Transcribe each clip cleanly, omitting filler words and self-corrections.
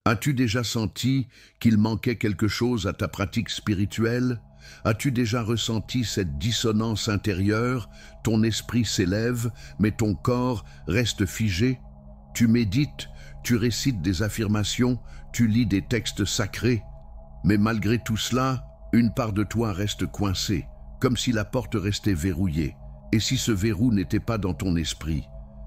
As-tu déjà senti qu'il manquait quelque chose à ta pratique spirituelle? As-tu déjà ressenti cette dissonance intérieure? Ton esprit s'élève, mais ton corps reste figé. Tu médites, tu récites des affirmations, tu lis des textes sacrés. Mais malgré tout cela, une part de toi reste coincée, comme si la porte restait verrouillée. Et si ce verrou n'était pas dans ton esprit,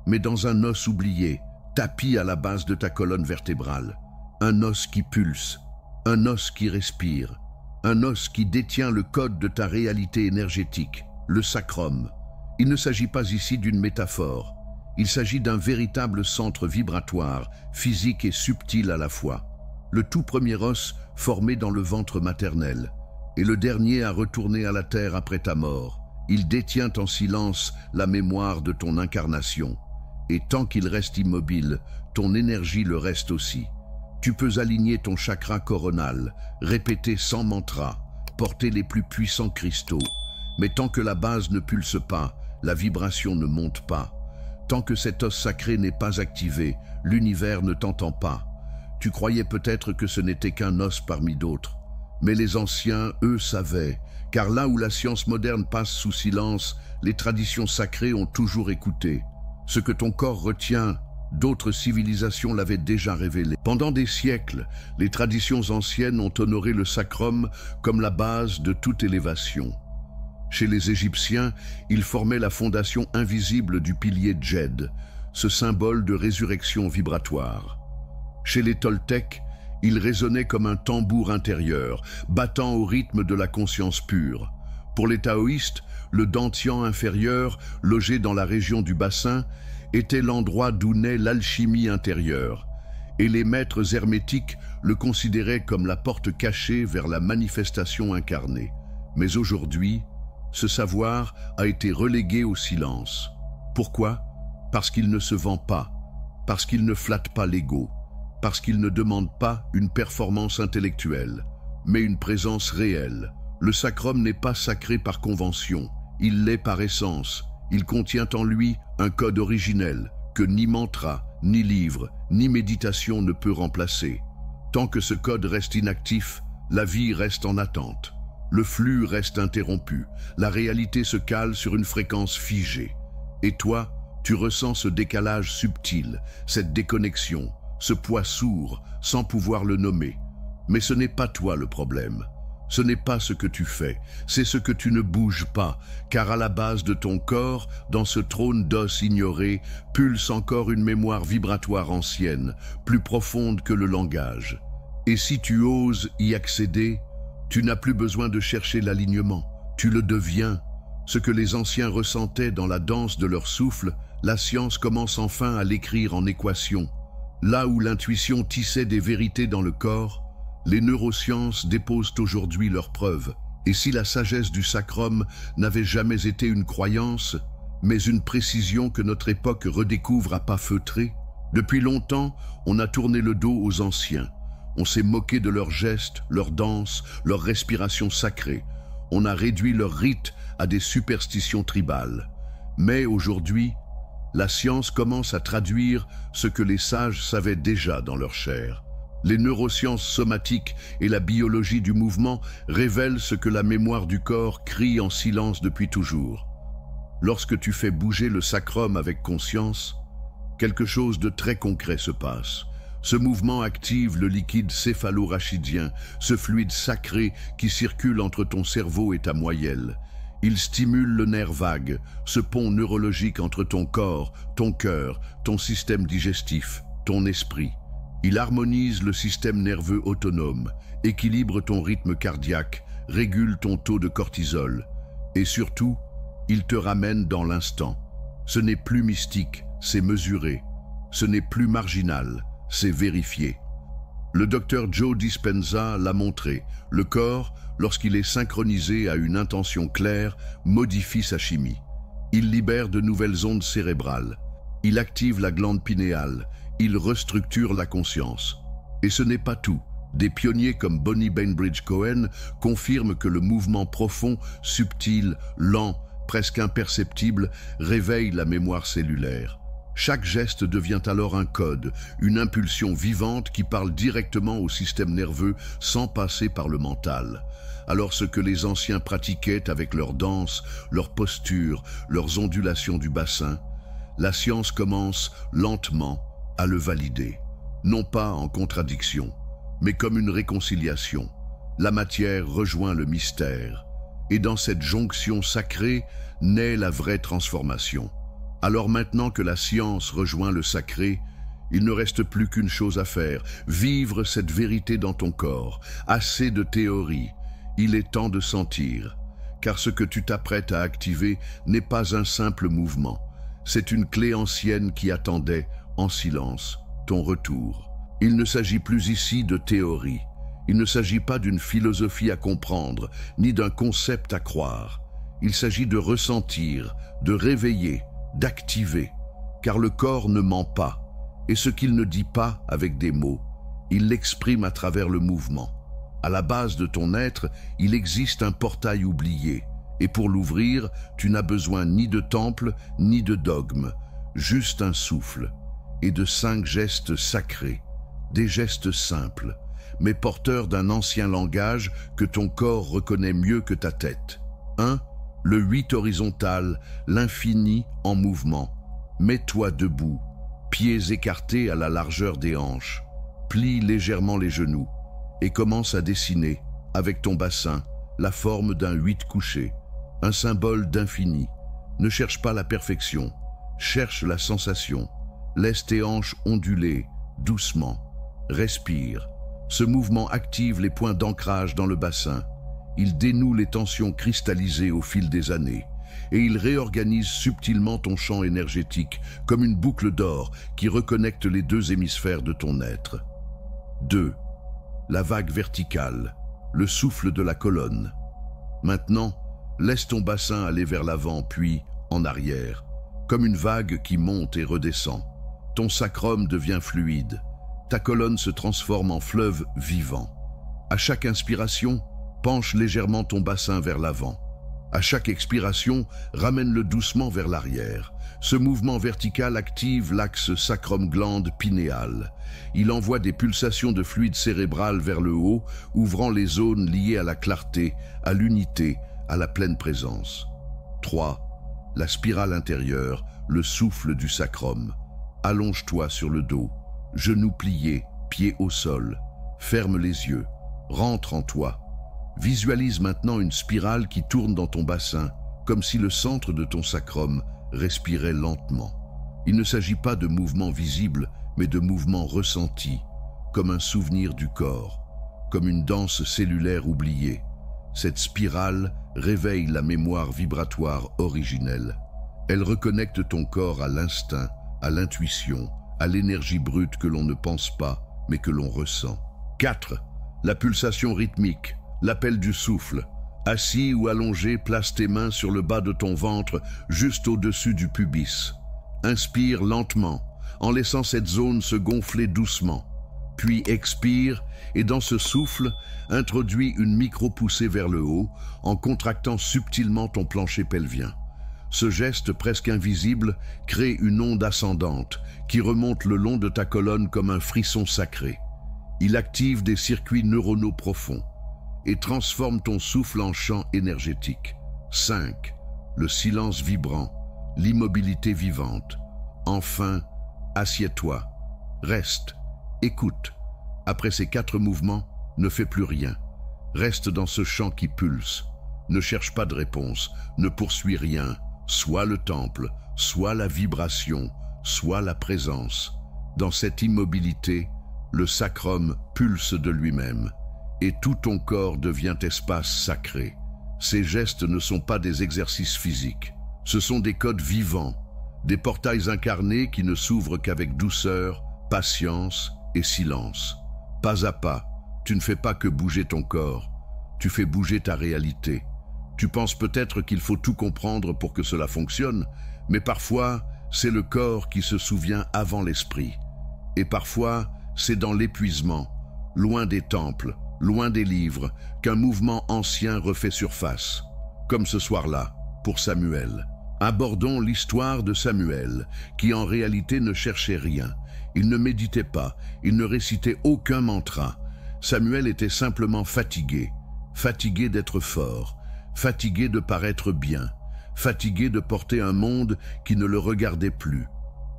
mais dans un os oublié, tapi à la base de ta colonne vertébrale? Un os qui pulse, un os qui respire, un os qui détient le code de ta réalité énergétique, le sacrum. Il ne s'agit pas ici d'une métaphore, il s'agit d'un véritable centre vibratoire, physique et subtil à la fois. Le tout premier os formé dans le ventre maternel, et le dernier à retourner à la terre après ta mort. Il détient en silence la mémoire de ton incarnation, et tant qu'il reste immobile, ton énergie le reste aussi. Tu peux aligner ton chakra coronal, répéter 100 mantras, porter les plus puissants cristaux. Mais tant que la base ne pulse pas, la vibration ne monte pas. Tant que cet os sacré n'est pas activé, l'univers ne t'entend pas. Tu croyais peut-être que ce n'était qu'un os parmi d'autres. Mais les anciens, eux, savaient, car là où la science moderne passe sous silence, les traditions sacrées ont toujours écouté. Ce que ton corps retient, d'autres civilisations l'avaient déjà révélé. Pendant des siècles, les traditions anciennes ont honoré le sacrum comme la base de toute élévation. Chez les Égyptiens, il formait la fondation invisible du pilier Djed, ce symbole de résurrection vibratoire. Chez les Toltèques, il résonnait comme un tambour intérieur, battant au rythme de la conscience pure. Pour les taoïstes, le dantian inférieur, logé dans la région du bassin, était l'endroit d'où naît l'alchimie intérieure, et les maîtres hermétiques le considéraient comme la porte cachée vers la manifestation incarnée. Mais aujourd'hui, ce savoir a été relégué au silence. Pourquoi? Parce qu'il ne se vend pas, parce qu'il ne flatte pas l'ego, parce qu'il ne demande pas une performance intellectuelle, mais une présence réelle. Le sacrum n'est pas sacré par convention, il l'est par essence. Il contient en lui un code originel que ni mantra, ni livre, ni méditation ne peut remplacer. Tant que ce code reste inactif, la vie reste en attente. Le flux reste interrompu, la réalité se cale sur une fréquence figée. Et toi, tu ressens ce décalage subtil, cette déconnexion, ce poids sourd, sans pouvoir le nommer. Mais ce n'est pas toi le problème. Ce n'est pas ce que tu fais, c'est ce que tu ne bouges pas, car à la base de ton corps, dans ce trône d'os ignoré, pulse encore une mémoire vibratoire ancienne, plus profonde que le langage. Et si tu oses y accéder, tu n'as plus besoin de chercher l'alignement, tu le deviens. Ce que les anciens ressentaient dans la danse de leur souffle, la science commence enfin à l'écrire en équation. Là où l'intuition tissait des vérités dans le corps, les neurosciences déposent aujourd'hui leurs preuves. Et si la sagesse du sacrum n'avait jamais été une croyance, mais une précision que notre époque redécouvre à pas feutrés, depuis longtemps, on a tourné le dos aux anciens. On s'est moqué de leurs gestes, leurs danses, leurs respirations sacrées. On a réduit leurs rites à des superstitions tribales. Mais aujourd'hui, la science commence à traduire ce que les sages savaient déjà dans leur chair. Les neurosciences somatiques et la biologie du mouvement révèlent ce que la mémoire du corps crie en silence depuis toujours. Lorsque tu fais bouger le sacrum avec conscience, quelque chose de très concret se passe. Ce mouvement active le liquide céphalo-rachidien, ce fluide sacré qui circule entre ton cerveau et ta moelle. Il stimule le nerf vague, ce pont neurologique entre ton corps, ton cœur, ton système digestif, ton esprit. Il harmonise le système nerveux autonome, équilibre ton rythme cardiaque, régule ton taux de cortisol. Et surtout, il te ramène dans l'instant. Ce n'est plus mystique, c'est mesuré. Ce n'est plus marginal, c'est vérifié. Le docteur Joe Dispenza l'a montré. Le corps, lorsqu'il est synchronisé à une intention claire, modifie sa chimie. Il libère de nouvelles ondes cérébrales. Il active la glande pinéale. Il restructure la conscience. Et ce n'est pas tout. Des pionniers comme Bonnie Bainbridge Cohen confirment que le mouvement profond, subtil, lent, presque imperceptible, réveille la mémoire cellulaire. Chaque geste devient alors un code, une impulsion vivante qui parle directement au système nerveux sans passer par le mental. Alors ce que les anciens pratiquaient avec leur danse, leur posture, leurs ondulations du bassin, la science commence lentement à le valider. Non pas en contradiction, mais comme une réconciliation. La matière rejoint le mystère. Et dans cette jonction sacrée naît la vraie transformation. Alors maintenant que la science rejoint le sacré, il ne reste plus qu'une chose à faire, vivre cette vérité dans ton corps. Assez de théorie, il est temps de sentir. Car ce que tu t'apprêtes à activer n'est pas un simple mouvement. C'est une clé ancienne qui attendait, en silence, ton retour. Il ne s'agit plus ici de théorie. Il ne s'agit pas d'une philosophie à comprendre, ni d'un concept à croire. Il s'agit de ressentir, de réveiller, d'activer, car le corps ne ment pas, et ce qu'il ne dit pas avec des mots, il l'exprime à travers le mouvement. À la base de ton être, il existe un portail oublié, et pour l'ouvrir, tu n'as besoin ni de temple, ni de dogme, juste un souffle, et de 5 gestes sacrés, des gestes simples, mais porteurs d'un ancien langage que ton corps reconnaît mieux que ta tête. 1. Le 8 horizontal, l'infini en mouvement. Mets-toi debout, pieds écartés à la largeur des hanches. Plie légèrement les genoux et commence à dessiner, avec ton bassin, la forme d'un 8 couché, un symbole d'infini. Ne cherche pas la perfection, cherche la sensation. Laisse tes hanches onduler, doucement. Respire. Ce mouvement active les points d'ancrage dans le bassin. Il dénoue les tensions cristallisées au fil des années et il réorganise subtilement ton champ énergétique comme une boucle d'or qui reconnecte les 2 hémisphères de ton être. 2. La vague verticale, le souffle de la colonne. Maintenant, laisse ton bassin aller vers l'avant puis en arrière, comme une vague qui monte et redescend. Ton sacrum devient fluide, ta colonne se transforme en fleuve vivant. À chaque inspiration, penche légèrement ton bassin vers l'avant. À chaque expiration, ramène-le doucement vers l'arrière. Ce mouvement vertical active l'axe sacrum-glande pinéale. Il envoie des pulsations de fluide cérébral vers le haut, ouvrant les zones liées à la clarté, à l'unité, à la pleine présence. 3. La spirale intérieure, le souffle du sacrum. Allonge-toi sur le dos, genoux pliés, pieds au sol. Ferme les yeux, rentre en toi. Visualise maintenant une spirale qui tourne dans ton bassin, comme si le centre de ton sacrum respirait lentement. Il ne s'agit pas de mouvements visibles, mais de mouvements ressentis, comme un souvenir du corps, comme une danse cellulaire oubliée. Cette spirale réveille la mémoire vibratoire originelle. Elle reconnecte ton corps à l'instinct, à l'intuition, à l'énergie brute que l'on ne pense pas, mais que l'on ressent. 4. La pulsation rythmique. L'appel du souffle. Assis ou allongé, place tes mains sur le bas de ton ventre, juste au-dessus du pubis. Inspire lentement, en laissant cette zone se gonfler doucement. Puis expire, et dans ce souffle, introduis une micro-poussée vers le haut, en contractant subtilement ton plancher pelvien. Ce geste presque invisible crée une onde ascendante, qui remonte le long de ta colonne comme un frisson sacré. Il active des circuits neuronaux profonds et transforme ton souffle en champ énergétique. 5. Le silence vibrant, l'immobilité vivante. Enfin, assieds-toi, reste, écoute. Après ces 4 mouvements, ne fais plus rien. Reste dans ce champ qui pulse. Ne cherche pas de réponse, ne poursuis rien. Soit le temple, soit la vibration, soit la présence. Dans cette immobilité, le sacrum pulse de lui-même. Et tout ton corps devient espace sacré. Ces gestes ne sont pas des exercices physiques. Ce sont des codes vivants, des portails incarnés qui ne s'ouvrent qu'avec douceur, patience et silence. Pas à pas, tu ne fais pas que bouger ton corps, tu fais bouger ta réalité. Tu penses peut-être qu'il faut tout comprendre pour que cela fonctionne, mais parfois, c'est le corps qui se souvient avant l'esprit. Et parfois, c'est dans l'épuisement, loin des temples, loin des livres, qu'un mouvement ancien refait surface, comme ce soir-là, pour Samuel. Abordons l'histoire de Samuel, qui en réalité ne cherchait rien. Il ne méditait pas, il ne récitait aucun mantra. Samuel était simplement fatigué, fatigué d'être fort, fatigué de paraître bien, fatigué de porter un monde qui ne le regardait plus.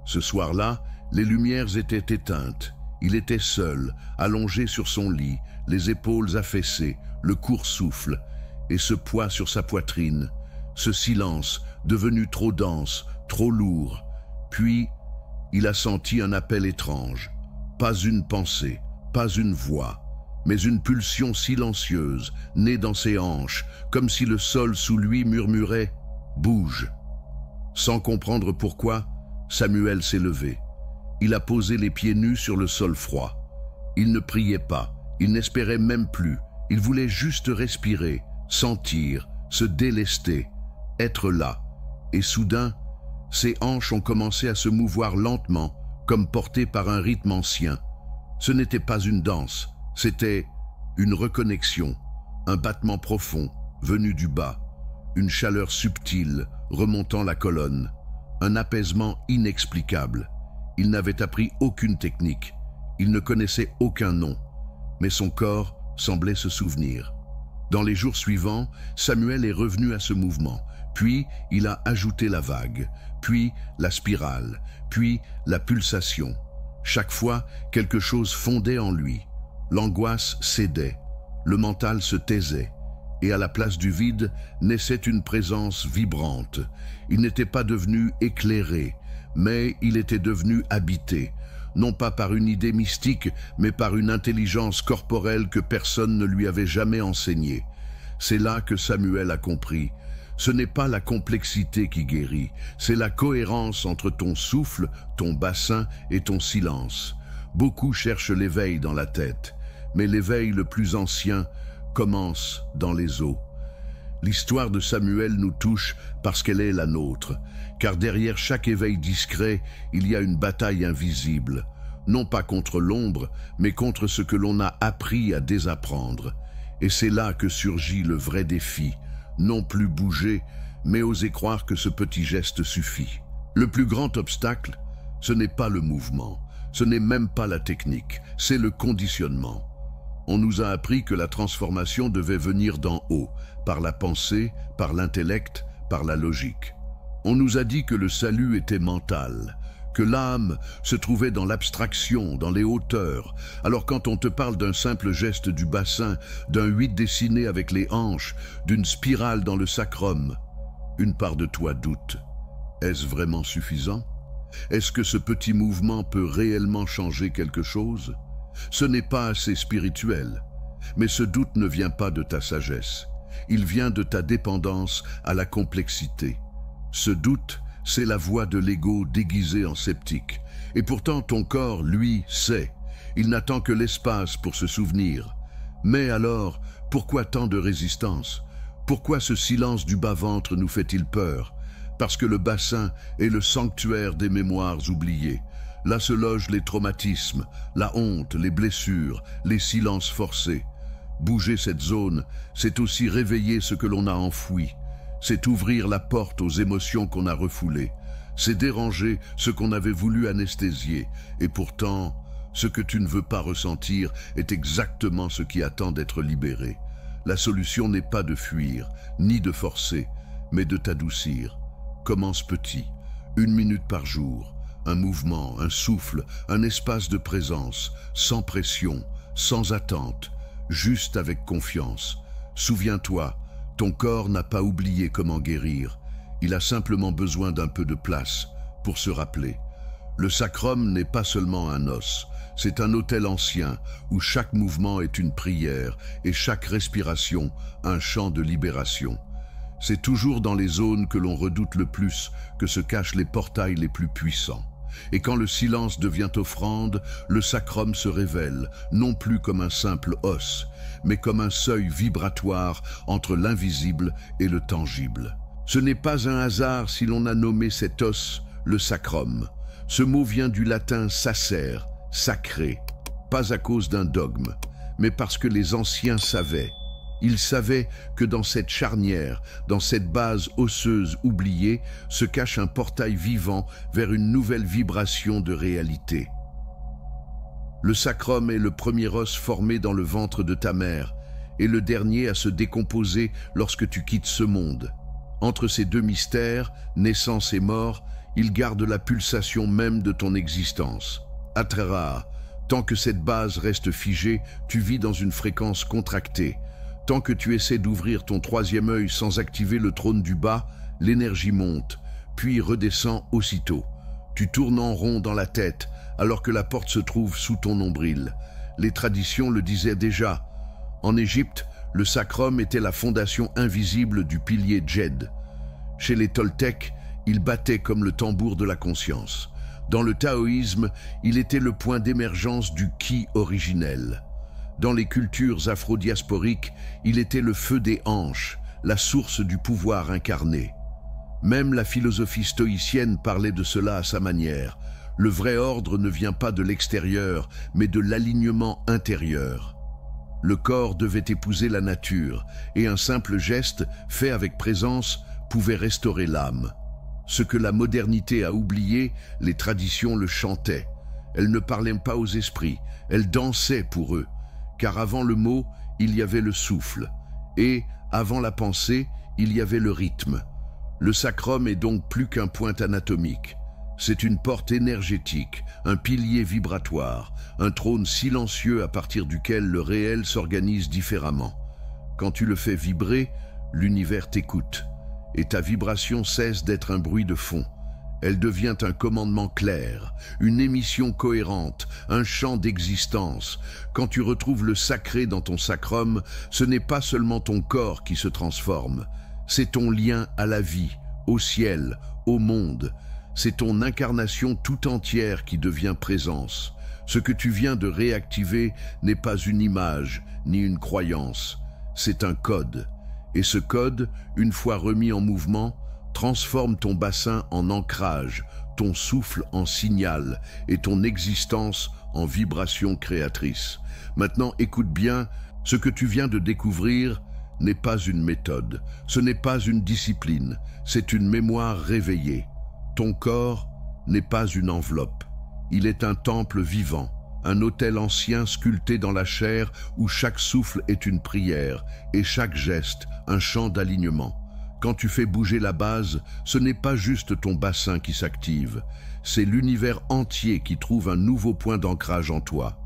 Ce soir-là, les lumières étaient éteintes. Il était seul, allongé sur son lit, les épaules affaissées, le court souffle, et ce poids sur sa poitrine, ce silence devenu trop dense, trop lourd. Puis, il a senti un appel étrange. Pas une pensée, pas une voix, mais une pulsion silencieuse, née dans ses hanches, comme si le sol sous lui murmurait « Bouge ». Sans comprendre pourquoi, Samuel s'est levé. Il a posé les pieds nus sur le sol froid. Il ne priait pas, il n'espérait même plus. Il voulait juste respirer, sentir, se délester, être là. Et soudain, ses hanches ont commencé à se mouvoir lentement, comme portées par un rythme ancien. Ce n'était pas une danse, c'était une reconnexion, un battement profond, venu du bas, une chaleur subtile, remontant la colonne, un apaisement inexplicable. Il n'avait appris aucune technique, il ne connaissait aucun nom, mais son corps semblait se souvenir. Dans les jours suivants, Samuel est revenu à ce mouvement, puis il a ajouté la vague, puis la spirale, puis la pulsation. Chaque fois, quelque chose fondait en lui. L'angoisse cédait, le mental se taisait, et à la place du vide naissait une présence vibrante. Il n'était pas devenu éclairé, mais il était devenu habité, non pas par une idée mystique, mais par une intelligence corporelle que personne ne lui avait jamais enseignée. C'est là que Samuel a compris. Ce n'est pas la complexité qui guérit, c'est la cohérence entre ton souffle, ton bassin et ton silence. Beaucoup cherchent l'éveil dans la tête, mais l'éveil le plus ancien commence dans les os. L'histoire de Samuel nous touche parce qu'elle est la nôtre, car derrière chaque éveil discret, il y a une bataille invisible, non pas contre l'ombre, mais contre ce que l'on a appris à désapprendre. Et c'est là que surgit le vrai défi, non plus bouger, mais oser croire que ce petit geste suffit. Le plus grand obstacle, ce n'est pas le mouvement, ce n'est même pas la technique, c'est le conditionnement. On nous a appris que la transformation devait venir d'en haut, par la pensée, par l'intellect, par la logique. On nous a dit que le salut était mental, que l'âme se trouvait dans l'abstraction, dans les hauteurs. Alors quand on te parle d'un simple geste du bassin, d'un 8 dessiné avec les hanches, d'une spirale dans le sacrum, une part de toi doute. Est-ce vraiment suffisant? Est-ce que ce petit mouvement peut réellement changer quelque chose? Ce n'est pas assez spirituel, mais ce doute ne vient pas de ta sagesse. Il vient de ta dépendance à la complexité. Ce doute, c'est la voix de l'ego déguisé en sceptique. Et pourtant ton corps, lui, sait. Il n'attend que l'espace pour se souvenir. Mais alors, pourquoi tant de résistance? Pourquoi ce silence du bas-ventre nous fait-il peur? Parce que le bassin est le sanctuaire des mémoires oubliées. Là se logent les traumatismes, la honte, les blessures, les silences forcés. Bouger cette zone, c'est aussi réveiller ce que l'on a enfoui. C'est ouvrir la porte aux émotions qu'on a refoulées. C'est déranger ce qu'on avait voulu anesthésier. Et pourtant, ce que tu ne veux pas ressentir est exactement ce qui attend d'être libéré. La solution n'est pas de fuir, ni de forcer, mais de t'adoucir. Commence petit, 1 minute par jour. Un mouvement, un souffle, un espace de présence, sans pression, sans attente, juste avec confiance. Souviens-toi, ton corps n'a pas oublié comment guérir. Il a simplement besoin d'un peu de place pour se rappeler. Le sacrum n'est pas seulement un os, c'est un autel ancien où chaque mouvement est une prière et chaque respiration un chant de libération. C'est toujours dans les zones que l'on redoute le plus que se cachent les portails les plus puissants. Et quand le silence devient offrande, le sacrum se révèle, non plus comme un simple os, mais comme un seuil vibratoire entre l'invisible et le tangible. Ce n'est pas un hasard si l'on a nommé cet os le sacrum. Ce mot vient du latin sacer, sacré, pas à cause d'un dogme, mais parce que les anciens savaient. Il savait que dans cette charnière, dans cette base osseuse oubliée, se cache un portail vivant vers une nouvelle vibration de réalité. Le sacrum est le premier os formé dans le ventre de ta mère et le dernier à se décomposer lorsque tu quittes ce monde. Entre ces deux mystères, naissance et mort, il garde la pulsation même de ton existence. Atrera, tant que cette base reste figée, tu vis dans une fréquence contractée. Tant que tu essaies d'ouvrir ton troisième œil sans activer le trône du bas, l'énergie monte, puis redescend aussitôt. Tu tournes en rond dans la tête, alors que la porte se trouve sous ton nombril. Les traditions le disaient déjà. En Égypte, le sacrum était la fondation invisible du pilier Djed. Chez les Toltecs, il battait comme le tambour de la conscience. Dans le taoïsme, il était le point d'émergence du ki originel. Dans les cultures afro-diasporiques, il était le feu des hanches, la source du pouvoir incarné. Même la philosophie stoïcienne parlait de cela à sa manière. Le vrai ordre ne vient pas de l'extérieur, mais de l'alignement intérieur. Le corps devait épouser la nature, et un simple geste, fait avec présence, pouvait restaurer l'âme. Ce que la modernité a oublié, les traditions le chantaient. Elles ne parlaient pas aux esprits, elles dansaient pour eux. Car avant le mot, il y avait le souffle. Et, avant la pensée, il y avait le rythme. Le sacrum est donc plus qu'un point anatomique. C'est une porte énergétique, un pilier vibratoire, un trône silencieux à partir duquel le réel s'organise différemment. Quand tu le fais vibrer, l'univers t'écoute. Et ta vibration cesse d'être un bruit de fond. Elle devient un commandement clair, une émission cohérente, un chant d'existence. Quand tu retrouves le sacré dans ton sacrum, ce n'est pas seulement ton corps qui se transforme, c'est ton lien à la vie, au ciel, au monde. C'est ton incarnation tout entière qui devient présence. Ce que tu viens de réactiver n'est pas une image, ni une croyance, c'est un code. Et ce code, une fois remis en mouvement, transforme ton bassin en ancrage, ton souffle en signal et ton existence en vibration créatrice. Maintenant, écoute bien, ce que tu viens de découvrir n'est pas une méthode, ce n'est pas une discipline, c'est une mémoire réveillée. Ton corps n'est pas une enveloppe, il est un temple vivant, un autel ancien sculpté dans la chair où chaque souffle est une prière et chaque geste un chant d'alignement. Quand tu fais bouger la base, ce n'est pas juste ton bassin qui s'active, c'est l'univers entier qui trouve un nouveau point d'ancrage en toi.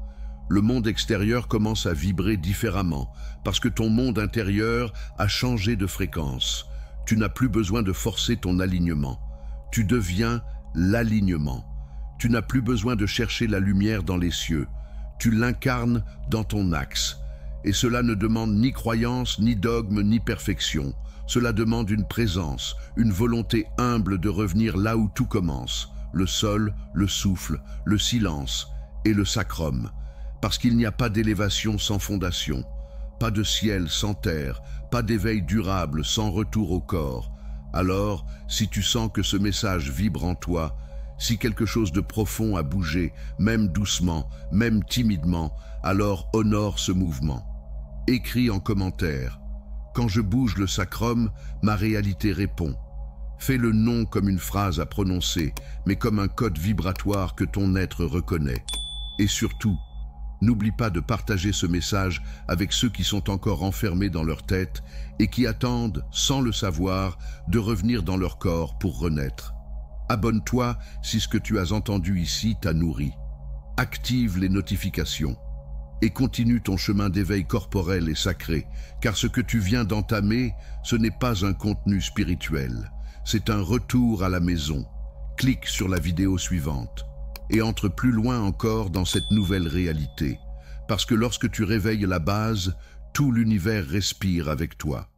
Le monde extérieur commence à vibrer différemment, parce que ton monde intérieur a changé de fréquence. Tu n'as plus besoin de forcer ton alignement. Tu deviens l'alignement. Tu n'as plus besoin de chercher la lumière dans les cieux. Tu l'incarnes dans ton axe. Et cela ne demande ni croyance, ni dogme, ni perfection. Cela demande une présence, une volonté humble de revenir là où tout commence, le sol, le souffle, le silence et le sacrum. Parce qu'il n'y a pas d'élévation sans fondation, pas de ciel sans terre, pas d'éveil durable sans retour au corps. Alors, si tu sens que ce message vibre en toi, si quelque chose de profond a bougé, même doucement, même timidement, alors honore ce mouvement. Écris en commentaire. Quand je bouge le sacrum, ma réalité répond. Fais-le non comme une phrase à prononcer, mais comme un code vibratoire que ton être reconnaît. Et surtout, n'oublie pas de partager ce message avec ceux qui sont encore enfermés dans leur tête et qui attendent, sans le savoir, de revenir dans leur corps pour renaître. Abonne-toi si ce que tu as entendu ici t'a nourri. Active les notifications. Et continue ton chemin d'éveil corporel et sacré, car ce que tu viens d'entamer, ce n'est pas un contenu spirituel, c'est un retour à la maison. Clique sur la vidéo suivante et entre plus loin encore dans cette nouvelle réalité, parce que lorsque tu réveilles la base, tout l'univers respire avec toi.